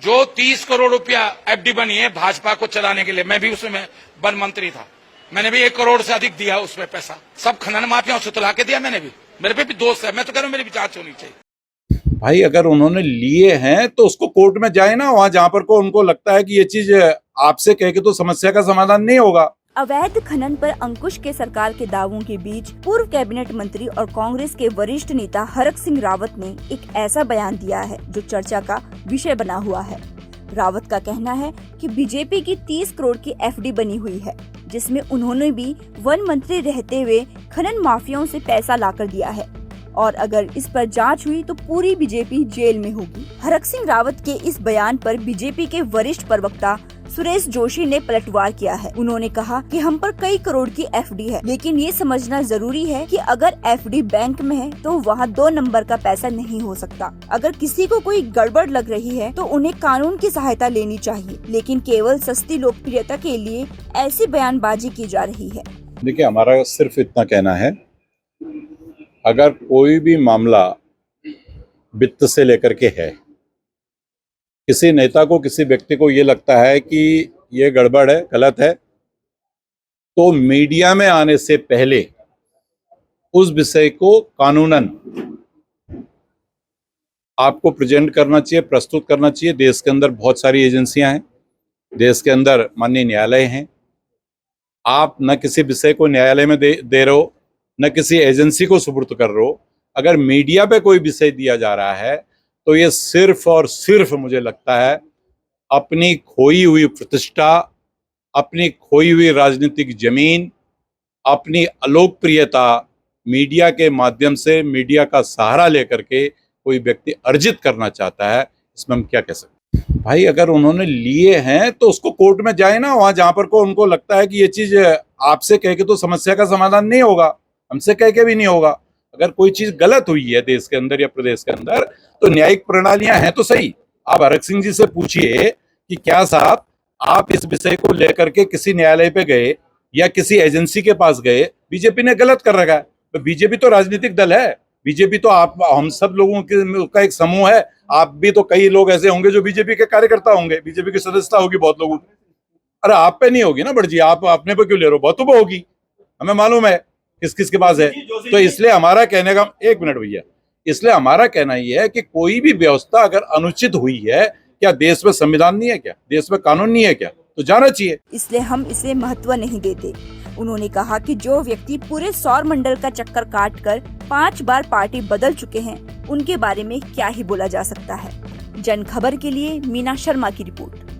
जो 30 करोड़ रुपया एफडी बनी है भाजपा को चलाने के लिए, मैं भी उसमें वन मंत्री था, मैंने भी 1 करोड़ से अधिक दिया उसमें पैसा, सब खनन माफियाओं से तुला के दिया मैंने भी। मेरे पे भी दोस्त है, मैं तो कह रहा हूं मेरी भी जांच होनी चाहिए। भाई अगर उन्होंने लिए हैं तो उसको कोर्ट में जाए ना, वहां जहां पर को उनको लगता है कि ये चीज आपसे कह के तो समस्या का समाधान नहीं होगा। अवैध खनन पर अंकुश के सरकार के दावों के बीच पूर्व कैबिनेट मंत्री और कांग्रेस के वरिष्ठ नेता हरक सिंह रावत ने एक ऐसा बयान दिया है जो चर्चा का विषय बना हुआ है। रावत का कहना है कि बीजेपी की 30 करोड़ की एफडी बनी हुई है, जिसमें उन्होंने भी वन मंत्री रहते हुए खनन माफियाओं से पैसा लाकर दिया है और अगर इस पर जांच हुई तो पूरी बीजेपी जेल में होगी। हरक सिंह रावत के इस बयान पर बीजेपी के वरिष्ठ प्रवक्ता सुरेश जोशी ने पलटवार किया है। उन्होंने कहा कि हम पर कई करोड़ की एफडी है, लेकिन ये समझना जरूरी है कि अगर एफडी बैंक में है तो वहाँ 2 नंबर का पैसा नहीं हो सकता। अगर किसी को कोई गड़बड़ लग रही है तो उन्हें कानून की सहायता लेनी चाहिए, लेकिन केवल सस्ती लोकप्रियता के लिए ऐसी बयानबाजी की जा रही है। देखिए, हमारा सिर्फ इतना कहना है, अगर कोई भी मामला वित्त से लेकर के है, किसी नेता को, किसी व्यक्ति को ये लगता है कि ये गड़बड़ है, गलत है, तो मीडिया में आने से पहले उस विषय को कानूनन आपको प्रेजेंट करना चाहिए, प्रस्तुत करना चाहिए। देश के अंदर बहुत सारी एजेंसियां हैं, देश के अंदर माननीय न्यायालय हैं। आप न किसी विषय को न्यायालय में दे रहे हो, न किसी एजेंसी को सुपुर्द कर रहे हो। अगर मीडिया पे कोई विषय दिया जा रहा है तो ये सिर्फ और सिर्फ मुझे लगता है अपनी खोई हुई प्रतिष्ठा, अपनी खोई हुई राजनीतिक जमीन, अपनी अलोकप्रियता मीडिया के माध्यम से, मीडिया का सहारा लेकर के कोई व्यक्ति अर्जित करना चाहता है। इसमें हम क्या कह सकते हैं? भाई अगर उन्होंने लिए हैं तो उसको कोर्ट में जाए ना, वहां जहां पर को उनको लगता है कि ये चीज आपसे कह के तो समस्या का समाधान नहीं होगा, हमसे कह के भी नहीं होगा। अगर कोई चीज गलत हुई है देश के अंदर या प्रदेश के अंदर तो न्यायिक प्रणालियां हैं तो सही। आप हरक सिंह जी से पूछिए कि क्या साहब आप इस विषय को लेकर के किसी न्यायालय पे गए या किसी एजेंसी के पास गए, बीजेपी ने गलत कर रखा है। तो बीजेपी तो राजनीतिक दल है, बीजेपी तो आप हम सब लोगों का एक समूह है। आप भी तो कई लोग ऐसे होंगे जो बीजेपी के कार्यकर्ता होंगे, बीजेपी की सदस्यता होगी बहुत लोगों की। अरे आप पे नहीं होगी ना बड़ जी, आप अपने पे क्यों ले रहे हो? बहुतों पे होगी, हमें मालूम है किस किस के पास है। तो इसलिए हमारा कहने का, एक मिनट भैया, इसलिए हमारा कहना यह है कि कोई भी व्यवस्था अगर अनुचित हुई है, क्या देश में संविधान नहीं है, क्या देश में कानून नहीं है, क्या तो जाना चाहिए। इसलिए हम इसे महत्व नहीं देते। उन्होंने कहा कि जो व्यक्ति पूरे सौर मंडल का चक्कर काटकर 5 बार पार्टी बदल चुके हैं, उनके बारे में क्या ही बोला जा सकता है। जन खबर के लिए मीना शर्मा की रिपोर्ट।